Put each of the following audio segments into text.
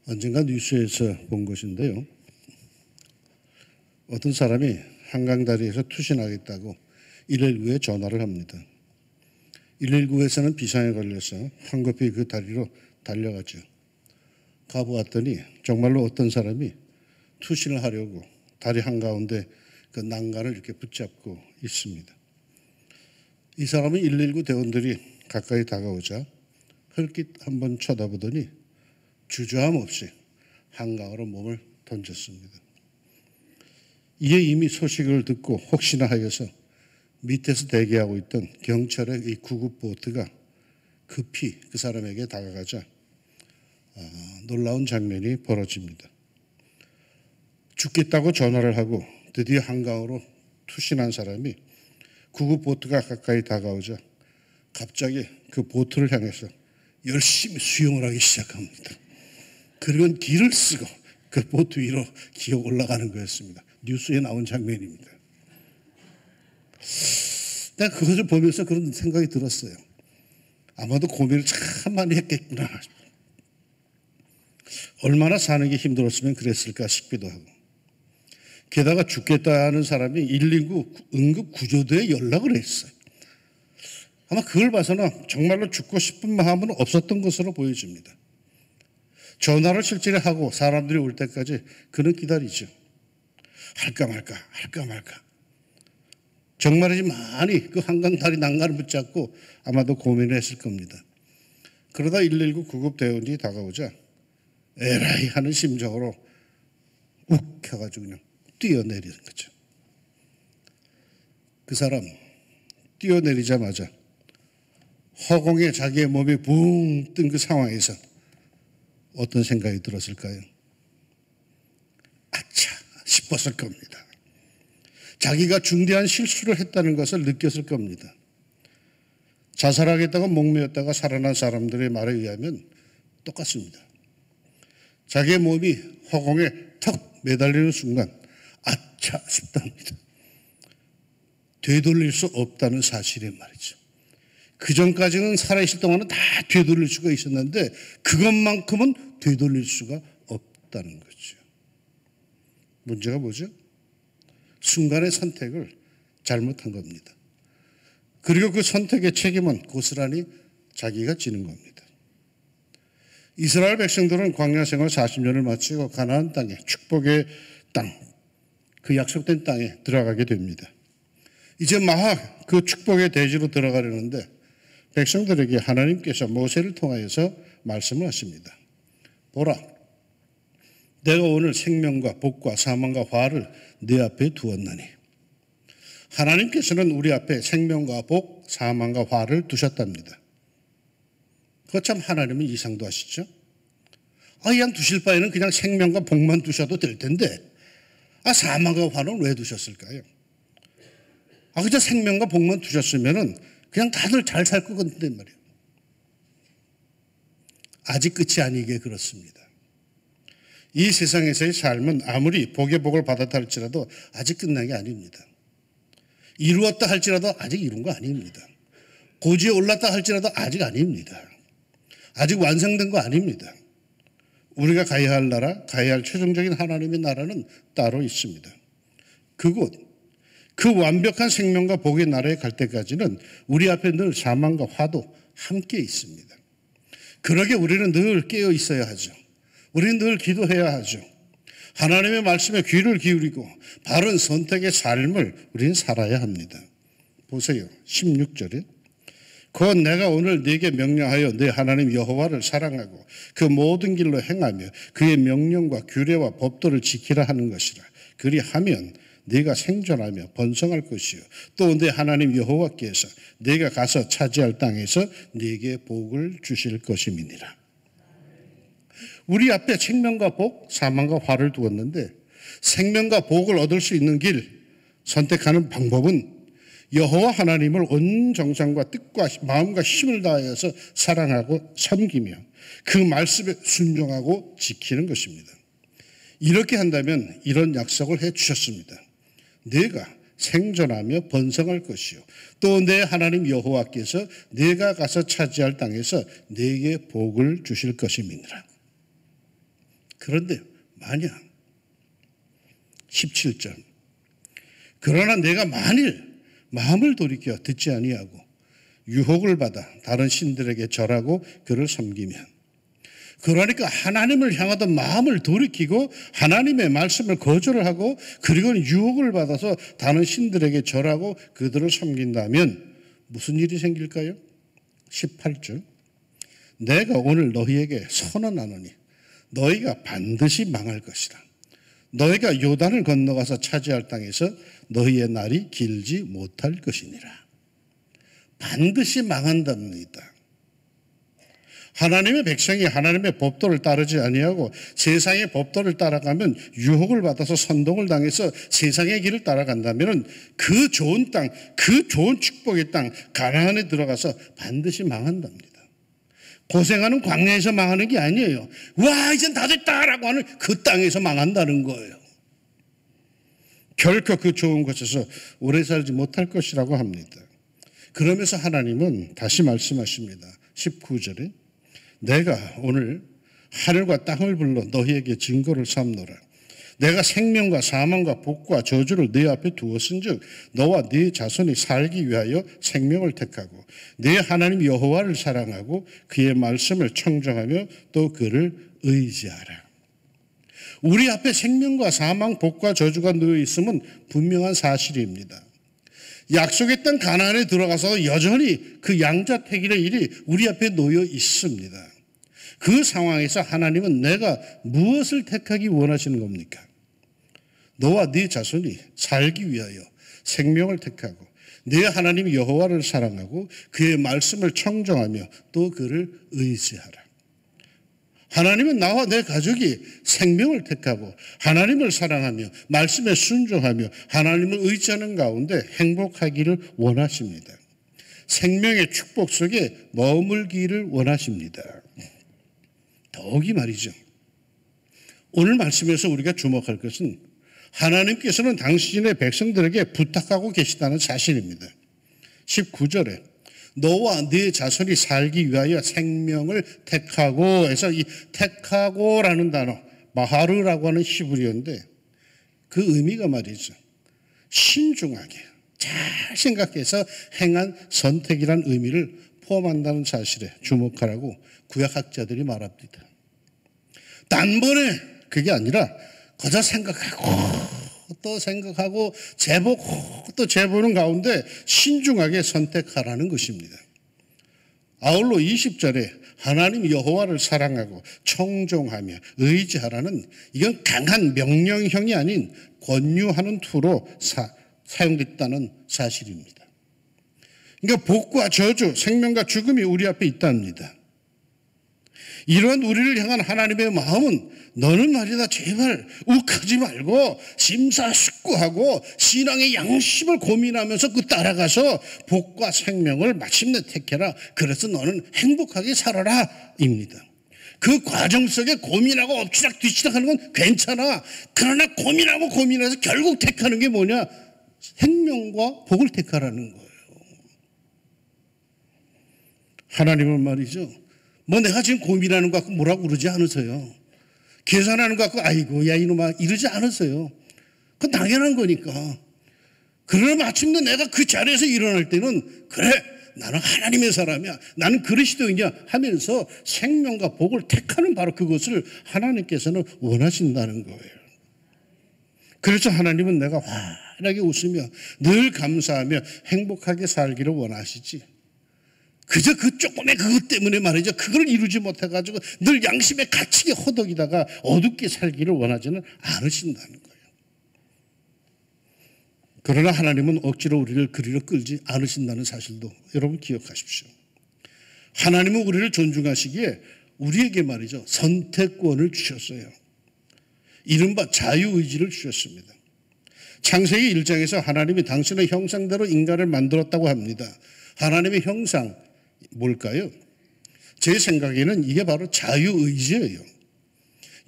언젠가 뉴스에서 본 것인데요. 어떤 사람이 한강다리에서 투신하겠다고 119에 전화를 합니다. 119에서는 비상에 걸려서 황급히 그 다리로 달려가죠. 가보았더니 정말로 어떤 사람이 투신을 하려고 다리 한가운데 그 난간을 이렇게 붙잡고 있습니다. 이 사람은 119 대원들이 가까이 다가오자 흘낏 한번 쳐다보더니 주저함 없이 한강으로 몸을 던졌습니다. 이에 이미 소식을 듣고 혹시나 하여서 밑에서 대기하고 있던 경찰의 이 구급보트가 급히 그 사람에게 다가가자 놀라운 장면이 벌어집니다. 죽겠다고 전화를 하고 드디어 한강으로 투신한 사람이 구급보트가 가까이 다가오자 갑자기 그 보트를 향해서 열심히 수영을 하기 시작합니다. 그리고 길을 쓰고 그 보트 위로 기어 올라가는 거였습니다. 뉴스에 나온 장면입니다. 내가 그것을 보면서 그런 생각이 들었어요. 아마도 고민을 참 많이 했겠구나. 얼마나 사는 게 힘들었으면 그랬을까 싶기도 하고. 게다가 죽겠다는 사람이 119 응급구조대에 연락을 했어요. 아마 그걸 봐서는 정말로 죽고 싶은 마음은 없었던 것으로 보여집니다. 전화를 실제로 하고 사람들이 올 때까지 그는 기다리죠. 할까 말까. 정말이지 많이 그 한강다리 난간을 붙잡고 아마도 고민을 했을 겁니다. 그러다 119 구급대원이 다가오자 에라이 하는 심정으로 욱 켜가지고 그냥 뛰어내리는 거죠. 그 사람 뛰어내리자마자 허공에 자기의 몸이 붕 뜬 그 상황에서 어떤 생각이 들었을까요? 아차 싶었을 겁니다. 자기가 중대한 실수를 했다는 것을 느꼈을 겁니다. 자살하겠다고 목매었다가 살아난 사람들의 말에 의하면 똑같습니다. 자기의 몸이 허공에 턱 매달리는 순간 아차 싶답니다. 되돌릴 수 없다는 사실에 말이죠. 그 전까지는 살아있을 동안은 다 되돌릴 수가 있었는데 그것만큼은 되돌릴 수가 없다는 거죠. 문제가 뭐죠? 순간의 선택을 잘못한 겁니다. 그리고 그 선택의 책임은 고스란히 자기가 지는 겁니다. 이스라엘 백성들은 광야 생활 40년을 마치고 가나안 땅에 축복의 땅, 그 약속된 땅에 들어가게 됩니다. 이제 막 그 축복의 대지로 들어가려는데 백성들에게 하나님께서 모세를 통하여서 말씀을 하십니다. 보라, 내가 오늘 생명과 복과 사망과 화를 네 앞에 두었나니. 하나님께서는 우리 앞에 생명과 복, 사망과 화를 두셨답니다. 그거 참 하나님은 이상도 하시죠? 그냥 두실 바에는 그냥 생명과 복만 두셔도 될 텐데 사망과 화는 왜 두셨을까요? 그저 생명과 복만 두셨으면은 그냥 다들 잘 살 것 같은데 말이에요. 아직 끝이 아니게 그렇습니다. 이 세상에서의 삶은 아무리 복의 복을 받았다 할지라도 아직 끝난 게 아닙니다. 이루었다 할지라도 아직 이룬 거 아닙니다. 고지에 올랐다 할지라도 아직 아닙니다. 아직 완성된 거 아닙니다. 우리가 가야 할 나라, 가야 할 최종적인 하나님의 나라는 따로 있습니다. 그곳, 그 완벽한 생명과 복의 나라에 갈 때까지는 우리 앞에 늘 사망과 화도 함께 있습니다. 그러게 우리는 늘 깨어 있어야 하죠. 우리는 늘 기도해야 하죠. 하나님의 말씀에 귀를 기울이고 바른 선택의 삶을 우리는 살아야 합니다. 보세요. 16절에 곧 내가 오늘 네게 명령하여 네 하나님 여호와를 사랑하고 그 모든 길로 행하며 그의 명령과 규례와 법도를 지키라 하는 것이라. 그리하면 네가 생존하며 번성할 것이요 또 네 하나님 여호와께서 네가 가서 차지할 땅에서 네게 복을 주실 것임이니라. 우리 앞에 생명과 복, 사망과 화를 두었는데 생명과 복을 얻을 수 있는 길 선택하는 방법은 여호와 하나님을 온 정성과 뜻과 마음과 힘을 다하여서 사랑하고 섬기며 그 말씀에 순종하고 지키는 것입니다. 이렇게 한다면 이런 약속을 해 주셨습니다. 네가 생존하며 번성할 것이요 또 내 하나님 여호와께서 네가 가서 차지할 땅에서 네게 복을 주실 것임이니라. 그런데 만약 17절 그러나 내가 만일 마음을 돌이켜 듣지 아니하고 유혹을 받아 다른 신들에게 절하고 그를 섬기면, 그러니까 하나님을 향하던 마음을 돌이키고 하나님의 말씀을 거절을 하고 그리고 유혹을 받아서 다른 신들에게 절하고 그들을 섬긴다면 무슨 일이 생길까요? 18절 내가 오늘 너희에게 선언하노니 너희가 반드시 망할 것이다. 너희가 요단을 건너가서 차지할 땅에서 너희의 날이 길지 못할 것이니라. 반드시 망한답니다. 하나님의 백성이 하나님의 법도를 따르지 아니하고 세상의 법도를 따라가면 유혹을 받아서 선동을 당해서 세상의 길을 따라간다면 그 좋은 땅, 그 좋은 축복의 땅 가나안에 들어가서 반드시 망한답니다. 고생하는 광야에서 망하는 게 아니에요. 와, 이젠 다 됐다라고 하는 그 땅에서 망한다는 거예요. 결코 그 좋은 곳에서 오래 살지 못할 것이라고 합니다. 그러면서 하나님은 다시 말씀하십니다. 19절에 내가 오늘 하늘과 땅을 불러 너희에게 증거를 삼노라. 내가 생명과 사망과 복과 저주를 네 앞에 두었은즉 너와 네 자손이 살기 위하여 생명을 택하고 네 하나님 여호와를 사랑하고 그의 말씀을 청정하며 또 그를 의지하라. 우리 앞에 생명과 사망, 복과 저주가 놓여 있음은 분명한 사실입니다. 약속의 땅 가나안에 들어가서 여전히 그 양자택일의 일이 우리 앞에 놓여 있습니다. 그 상황에서 하나님은 내가 무엇을 택하기 원하시는 겁니까? 너와 네 자손이 살기 위하여 생명을 택하고 네 하나님 여호와를 사랑하고 그의 말씀을 청정하며 또 그를 의지하라. 하나님은 나와 내 가족이 생명을 택하고 하나님을 사랑하며 말씀에 순종하며 하나님을 의지하는 가운데 행복하기를 원하십니다. 생명의 축복 속에 머물기를 원하십니다. 더욱이 말이죠. 오늘 말씀에서 우리가 주목할 것은 하나님께서는 당신의 백성들에게 부탁하고 계시다는 사실입니다. 19절에 너와 네 자손이 살기 위하여 생명을 택하고 해서 이 택하고라는 단어 마하르라고 하는 히브리어인데 그 의미가 말이죠. 신중하게 잘 생각해서 행한 선택이란 의미를 포함한다는 사실에 주목하라고 구약학자들이 말합니다. 단번에 그게 아니라 거저 생각하고 또 생각하고 재보고 또 재보는 가운데 신중하게 선택하라는 것입니다. 아울러 20절에 하나님 여호와를 사랑하고 청종하며 의지하라는 이건 강한 명령형이 아닌 권유하는 투로 사용됐다는 사실입니다. 그러니까 복과 저주, 생명과 죽음이 우리 앞에 있답니다. 이런 우리를 향한 하나님의 마음은 너는 말이다 제발 욱하지 말고 심사숙고하고 신앙의 양심을 고민하면서 그 따라가서 복과 생명을 마침내 택해라. 그래서 너는 행복하게 살아라 입니다. 그 과정 속에 고민하고 엎치락 뒤치락 하는 건 괜찮아. 그러나 고민하고 고민해서 결국 택하는 게 뭐냐? 생명과 복을 택하라는 거예요. 하나님은 말이죠. 뭐 내가 지금 고민하는 것 같고 뭐라고 그러지 않으세요. 계산하는 것 같고 아이고 야 이놈아 이러지 않으세요. 그건 당연한 거니까. 그러나 마침내 내가 그 자리에서 일어날 때는 그래 나는 하나님의 사람이야. 나는 그리스도이냐 하면서 생명과 복을 택하는 바로 그것을 하나님께서는 원하신다는 거예요. 그래서 하나님은 내가 환하게 웃으며 늘 감사하며 행복하게 살기를 원하시지. 그저 그 조금의 그것 때문에 말이죠. 그걸 이루지 못해가지고 늘 양심에 갇히게 허덕이다가 어둡게 살기를 원하지는 않으신다는 거예요. 그러나 하나님은 억지로 우리를 그리로 끌지 않으신다는 사실도 여러분 기억하십시오. 하나님은 우리를 존중하시기에 우리에게 말이죠. 선택권을 주셨어요. 이른바 자유의지를 주셨습니다. 창세기 1장에서 하나님이 당신의 형상대로 인간을 만들었다고 합니다. 하나님의 형상 뭘까요? 제 생각에는 이게 바로 자유의지예요.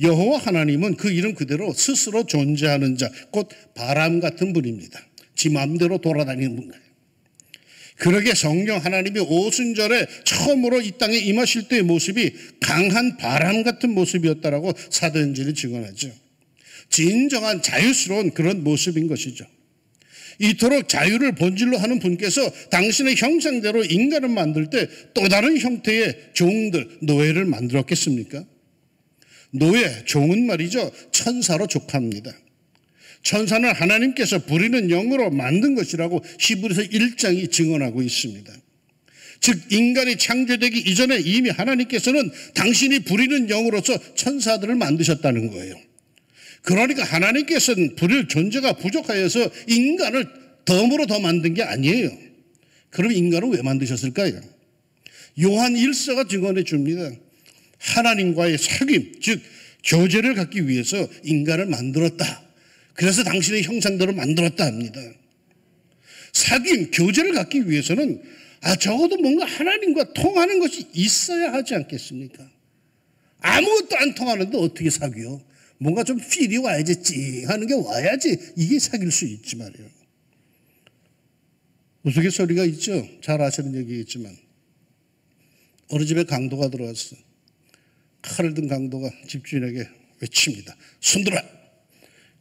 여호와 하나님은 그 이름 그대로 스스로 존재하는 자, 곧 바람 같은 분입니다. 지 마음대로 돌아다니는 분이에요. 그러게 성령 하나님이 오순절에 처음으로 이 땅에 임하실 때의 모습이 강한 바람 같은 모습이었다라고 사도행전이 증언하죠. 진정한 자유스러운 그런 모습인 것이죠. 이토록 자유를 본질로 하는 분께서 당신의 형상대로 인간을 만들 때 또 다른 형태의 종들, 노예를 만들었겠습니까? 노예, 종은 말이죠, 천사로 족합니다. 천사는 하나님께서 부리는 영으로 만든 것이라고 히브리서 1장이 증언하고 있습니다. 즉 인간이 창조되기 이전에 이미 하나님께서는 당신이 부리는 영으로서 천사들을 만드셨다는 거예요. 그러니까 하나님께서는 부릴 존재가 부족하여서 인간을 덤으로 더 만든 게 아니에요. 그럼 인간을 왜 만드셨을까요? 요한 1서가 증언해 줍니다. 하나님과의 사귐, 즉 교제를 갖기 위해서 인간을 만들었다. 그래서 당신의 형상대로 만들었다 합니다. 사귐, 교제를 갖기 위해서는 적어도 뭔가 하나님과 통하는 것이 있어야 하지 않겠습니까? 아무것도 안 통하는데 어떻게 사귀어? 뭔가 좀 필이 와야지, 찡하는 게 와야지 이게 사귈 수 있지 말이에요. 우스갯소리가 있죠. 잘 아시는 얘기겠지만 어느 집에 강도가 들어왔어. 칼을 든 강도가 집주인에게 외칩니다. 손들어!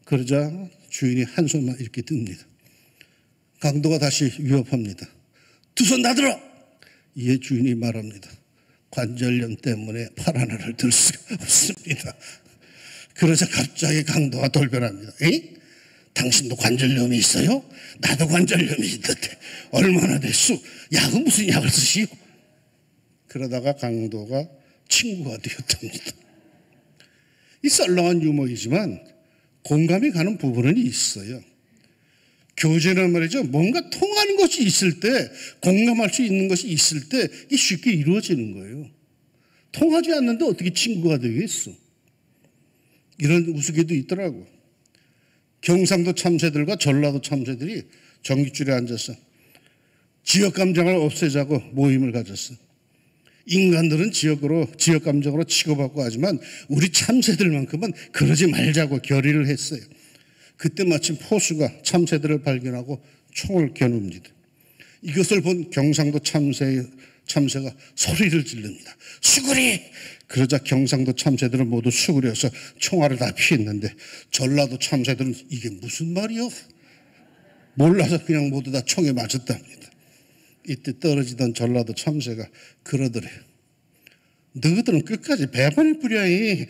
그러자 주인이 한 손만 이렇게 듭니다. 강도가 다시 위협합니다. 두 손 다 들어! 이에 주인이 말합니다. 관절염 때문에 팔 하나를 들 수가 없습니다. 그러자 갑자기 강도가 돌변합니다. 에이? 당신도 관절염이 있어요? 나도 관절염이 있는데 얼마나 됐소? 약은 무슨 약을 쓰시오? 그러다가 강도가 친구가 되었답니다. 이 썰렁한 유머이지만 공감이 가는 부분은 있어요. 교제는 말이죠. 뭔가 통하는 것이 있을 때, 공감할 수 있는 것이 있을 때 이게 쉽게 이루어지는 거예요. 통하지 않는데 어떻게 친구가 되겠어? 이런 우스개도 있더라고. 경상도 참새들과 전라도 참새들이 전깃줄에 앉아서 지역 감정을 없애자고 모임을 가졌어. 인간들은 지역 감정으로 치고받고 하지만 우리 참새들만큼은 그러지 말자고 결의를 했어요. 그때 마침 포수가 참새들을 발견하고 총을 겨눕니다. 이것을 본 경상도 참새가 소리를 지릅니다. 수구리! 그러자 경상도 참새들은 모두 수구려서 총알을 다 피했는데 전라도 참새들은 이게 무슨 말이요? 몰라서 그냥 모두 다 총에 맞았답니다. 이때 떨어지던 전라도 참새가 그러더래. 너희들은 끝까지 배반을 부려이.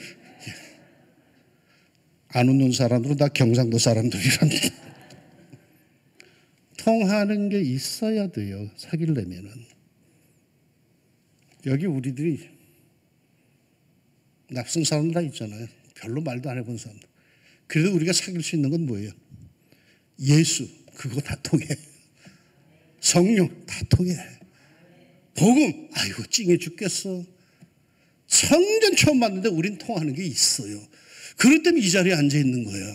안 웃는 사람들은 다 경상도 사람들이랍니다. 통하는 게 있어야 돼요. 사귀려면은. 여기 우리들이 낯선 사람들 다 있잖아요. 별로 말도 안 해본 사람들. 그래도 우리가 사귈 수 있는 건 뭐예요? 예수, 그거 다 통해. 성령, 다 통해. 복음, 아이고 찡해 죽겠어. 성전 처음 봤는데 우린 통하는 게 있어요. 그럴 때문에 이 자리에 앉아 있는 거예요.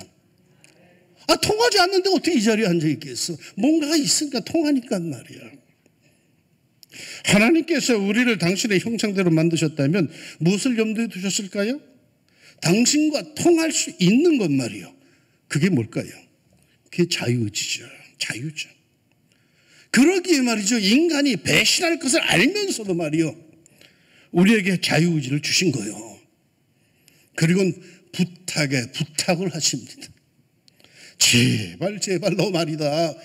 통하지 않는데 어떻게 이 자리에 앉아 있겠어? 뭔가가 있으니까 통하니까 말이야. 하나님께서 우리를 당신의 형상대로 만드셨다면 무엇을 염두에 두셨을까요? 당신과 통할 수 있는 것 말이요. 그게 뭘까요? 그게 자유의지죠. 자유죠. 그러기에 말이죠. 인간이 배신할 것을 알면서도 말이요. 우리에게 자유의지를 주신 거예요. 그리고 부탁을 하십니다. 제발 너 말이다.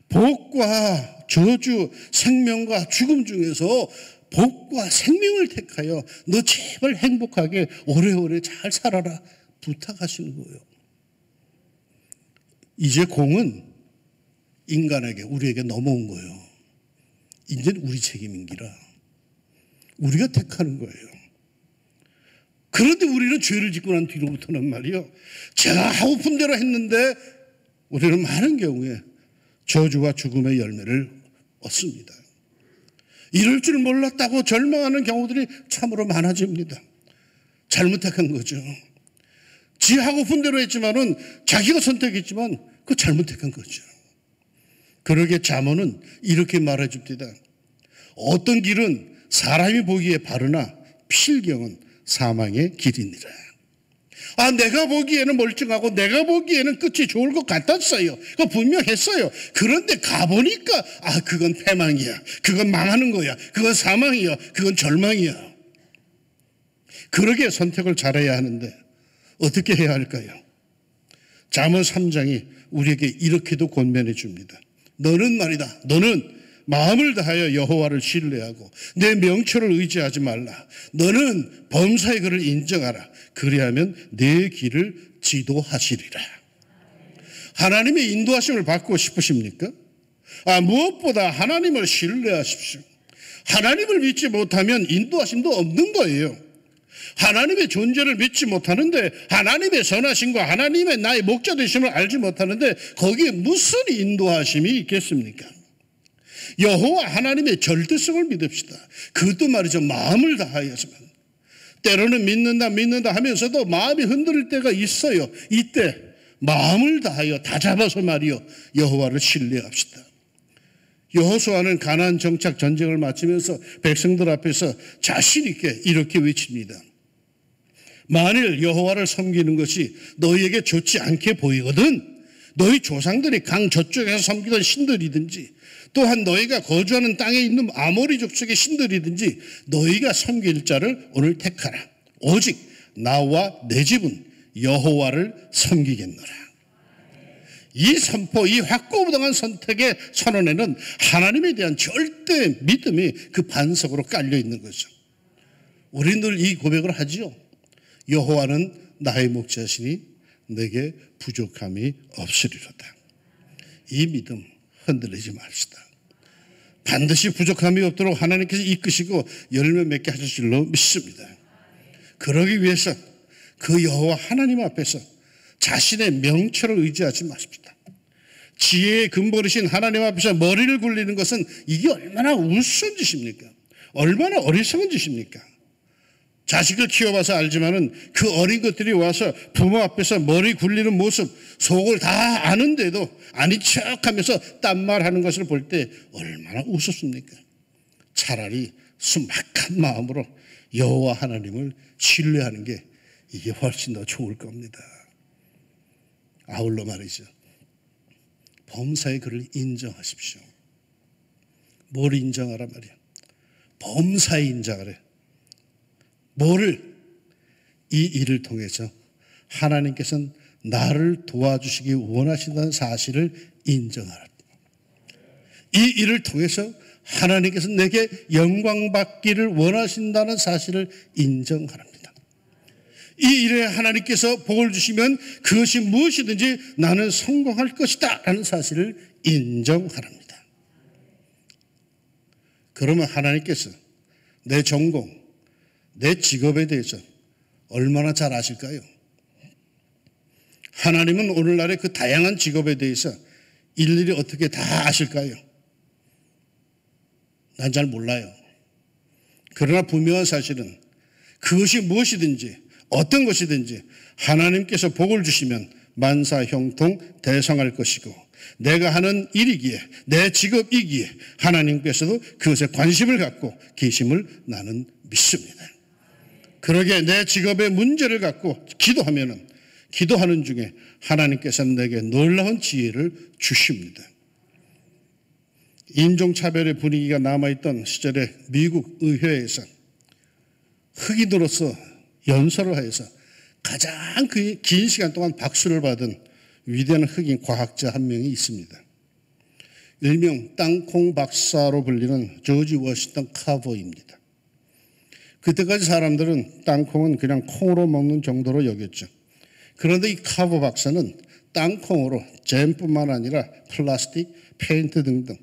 복과 저주, 생명과 죽음 중에서 복과 생명을 택하여 너 제발 행복하게 오래오래 잘 살아라 부탁하시는 거예요. 이제 공은 인간에게, 우리에게 넘어온 거예요. 이제는 우리 책임인기라. 우리가 택하는 거예요. 그런데 우리는 죄를 짓고 난 뒤로부터는 말이요. 제가 하고픈 대로 했는데 우리는 많은 경우에 저주와 죽음의 열매를 얻습니다. 이럴 줄 몰랐다고 절망하는 경우들이 참으로 많아집니다. 잘못 택한 거죠. 지 하고픈 대로 했지만은 자기가 선택했지만 그 잘못 택한 거죠. 그러게 잠언은 이렇게 말해줍니다. 어떤 길은 사람이 보기에 바르나 필경은 사망의 길이니라. 내가 보기에는 멀쩡하고 내가 보기에는 끝이 좋을 것 같았어요. 그거 분명했어요. 그런데 가보니까 그건 패망이야. 그건 망하는 거야. 그건 사망이야. 그건 절망이야. 그러게 선택을 잘해야 하는데 어떻게 해야 할까요? 잠언 3장이 우리에게 이렇게도 권면해 줍니다. 너는 말이다. 너는 마음을 다하여 여호와를 신뢰하고 내 명철을 의지하지 말라. 너는 범사의 그를 인정하라. 그리하면 내 길을 지도하시리라. 하나님의 인도하심을 받고 싶으십니까? 무엇보다 하나님을 신뢰하십시오. 하나님을 믿지 못하면 인도하심도 없는 거예요. 하나님의 존재를 믿지 못하는데, 하나님의 선하심과 하나님의 나의 목자 되심을 알지 못하는데 거기에 무슨 인도하심이 있겠습니까? 여호와 하나님의 절대성을 믿읍시다. 그것도 말이죠, 마음을 다하여서만. 때로는 믿는다 하면서도 마음이 흔들릴 때가 있어요. 이때 마음을 다하여 다 잡아서 말이요, 여호와를 신뢰합시다. 여호수아는 가나안 정착 전쟁을 마치면서 백성들 앞에서 자신 있게 이렇게 외칩니다. 만일 여호와를 섬기는 것이 너희에게 좋지 않게 보이거든 너희 조상들이 강 저쪽에서 섬기던 신들이든지 또한 너희가 거주하는 땅에 있는 아모리 족속의 신들이든지 너희가 섬길 자를 오늘 택하라. 오직 나와 내 집은 여호와를 섬기겠노라. 이 선포, 이 확고부동한 선택의 선언에는 하나님에 대한 절대 믿음이 그 반석으로 깔려 있는 거죠. 우리는 늘 이 고백을 하지요. 여호와는 나의 목자시니 내게 부족함이 없으리로다. 이 믿음 흔들리지 맙시다. 반드시 부족함이 없도록 하나님께서 이끄시고 열매 맺게 하실 줄로 믿습니다. 그러기 위해서 그 여호와 하나님 앞에서 자신의 명철을 의지하지 마십시다. 지혜의 근본이신 하나님 앞에서 머리를 굴리는 것은 이게 얼마나 우스운 짓입니까? 얼마나 어리석은 짓입니까? 자식을 키워봐서 알지만은 그 어린 것들이 와서 부모 앞에서 머리 굴리는 모습, 속을 다 아는데도 아닌 척하면서 딴말하는 것을 볼 때 얼마나 우습습니까? 차라리 순박한 마음으로 여호와 하나님을 신뢰하는 게 이게 훨씬 더 좋을 겁니다. 아울러 말이죠. 범사의 그를 인정하십시오. 뭘 인정하라 말이야? 범사에 인정하래. 뭐를? 이 일을 통해서 하나님께서는 나를 도와주시기 원하신다는 사실을 인정하라. 이 일을 통해서 하나님께서 내게 영광 받기를 원하신다는 사실을 인정하랍니다. 이 일에 하나님께서 복을 주시면 그것이 무엇이든지 나는 성공할 것이다 라는 사실을 인정하랍니다. 그러면 하나님께서 내 전공, 내 직업에 대해서 얼마나 잘 아실까요? 하나님은 오늘날의 그 다양한 직업에 대해서 일일이 어떻게 다 아실까요? 난 잘 몰라요. 그러나 분명한 사실은 그것이 무엇이든지 어떤 것이든지 하나님께서 복을 주시면 만사 형통 대성할 것이고 내가 하는 일이기에 내 직업이기에 하나님께서도 그것에 관심을 갖고 계심을 나는 믿습니다. 그러게 내 직업의 문제를 갖고 기도하는 중에 하나님께서 내게 놀라운 지혜를 주십니다. 인종차별의 분위기가 남아있던 시절에 미국 의회에서 흑인으로서 연설을 하여서 가장 긴 시간 동안 박수를 받은 위대한 흑인 과학자 한 명이 있습니다. 일명 땅콩 박사로 불리는 조지 워싱턴 카버입니다. 그때까지 사람들은 땅콩은 그냥 콩으로 먹는 정도로 여겼죠. 그런데 이 카버 박사는 땅콩으로 잼뿐만 아니라 플라스틱, 페인트 등등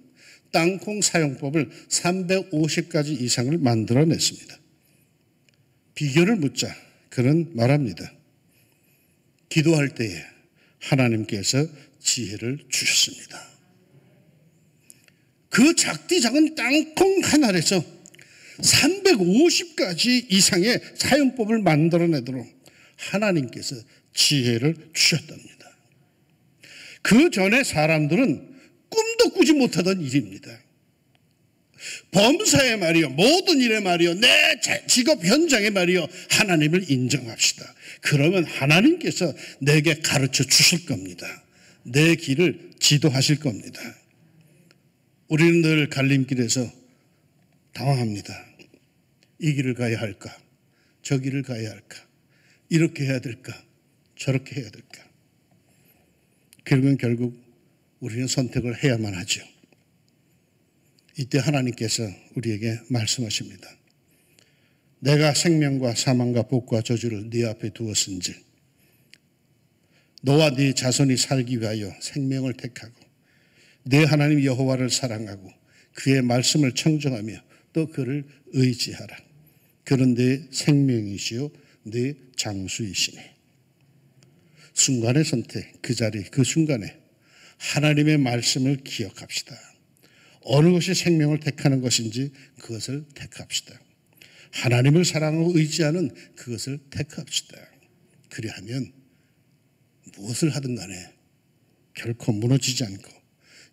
땅콩 사용법을 350가지 이상을 만들어냈습니다. 비결을 묻자 그는 말합니다. 기도할 때에 하나님께서 지혜를 주셨습니다. 그 작디 작은 땅콩 하나에서 350가지 이상의 사용법을 만들어내도록 하나님께서 지혜를 주셨답니다. 그 전에 사람들은 꿈도 꾸지 못하던 일입니다. 범사에 말이요, 모든 일에 말이요, 내 직업 현장에 말이요, 하나님을 인정합시다. 그러면 하나님께서 내게 가르쳐 주실 겁니다. 내 길을 지도하실 겁니다. 우리는 늘 갈림길에서 당황합니다. 이 길을 가야 할까? 저 길을 가야 할까? 이렇게 해야 될까? 저렇게 해야 될까? 그러면 결국 우리는 선택을 해야만 하죠. 이때 하나님께서 우리에게 말씀하십니다. 내가 생명과 사망과 복과 저주를 네 앞에 두었은즉 너와 네 자손이 살기 위하여 생명을 택하고 네 하나님 여호와를 사랑하고 그의 말씀을 청정하며 또 그를 의지하라. 그는 네 생명이시요 네 장수이시니. 순간의 선택, 그 자리, 그 순간에 하나님의 말씀을 기억합시다. 어느 것이 생명을 택하는 것인지 그것을 택합시다. 하나님을 사랑하고 의지하는 그것을 택합시다. 그리하면 무엇을 하든 간에 결코 무너지지 않고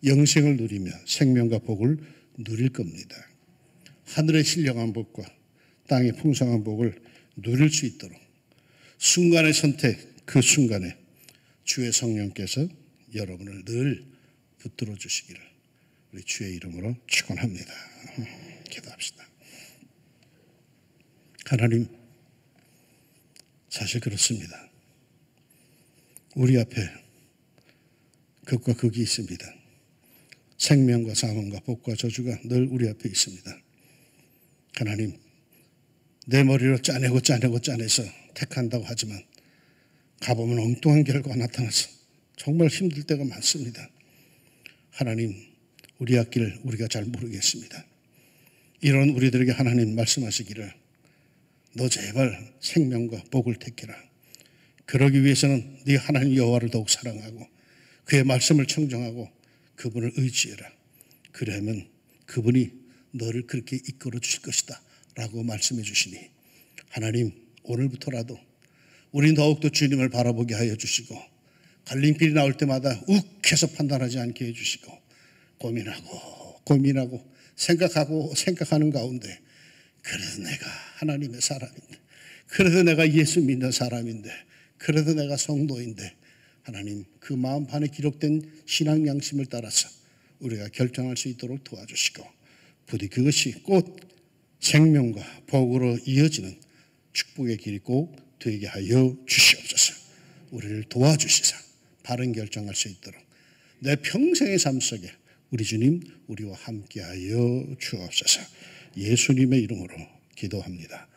영생을 누리며 생명과 복을 누릴 겁니다. 하늘의 신령한 복과 땅의 풍성한 복을 누릴 수 있도록 순간의 선택, 그 순간에 주의 성령께서 여러분을 늘 붙들어 주시기를 우리 주의 이름으로 축원합니다. 기도합시다. 하나님, 사실 그렇습니다. 우리 앞에 극과 극이 있습니다. 생명과 사망과 복과 저주가 늘 우리 앞에 있습니다. 하나님, 내 머리로 짜내서 택한다고 하지만 가보면 엉뚱한 결과가 나타나서 정말 힘들 때가 많습니다. 하나님, 우리 앞길 우리가 잘 모르겠습니다. 이런 우리들에게 하나님 말씀하시기를 너 제발 생명과 복을 택해라. 그러기 위해서는 네 하나님 여호와를 더욱 사랑하고 그의 말씀을 청정하고 그분을 의지해라. 그러면 그분이 너를 그렇게 이끌어 주실 것이다 라고 말씀해 주시니 하나님, 오늘부터라도 우리는 더욱더 주님을 바라보게 하여 주시고 갈림길이 나올 때마다 욱해서 판단하지 않게 해주시고 고민하고 생각하는 가운데 그래도 내가 하나님의 사람인데, 그래도 내가 예수 믿는 사람인데, 그래도 내가 성도인데 하나님, 그 마음판에 기록된 신앙 양심을 따라서 우리가 결정할 수 있도록 도와주시고 부디 그것이 곧 생명과 복으로 이어지는 축복의 길이 꼭 되게 하여 주시옵소서. 우리를 도와주시사 바른 결정할 수 있도록 내 평생의 삶 속에 우리 주님 우리와 함께하여 주옵소서. 예수님의 이름으로 기도합니다.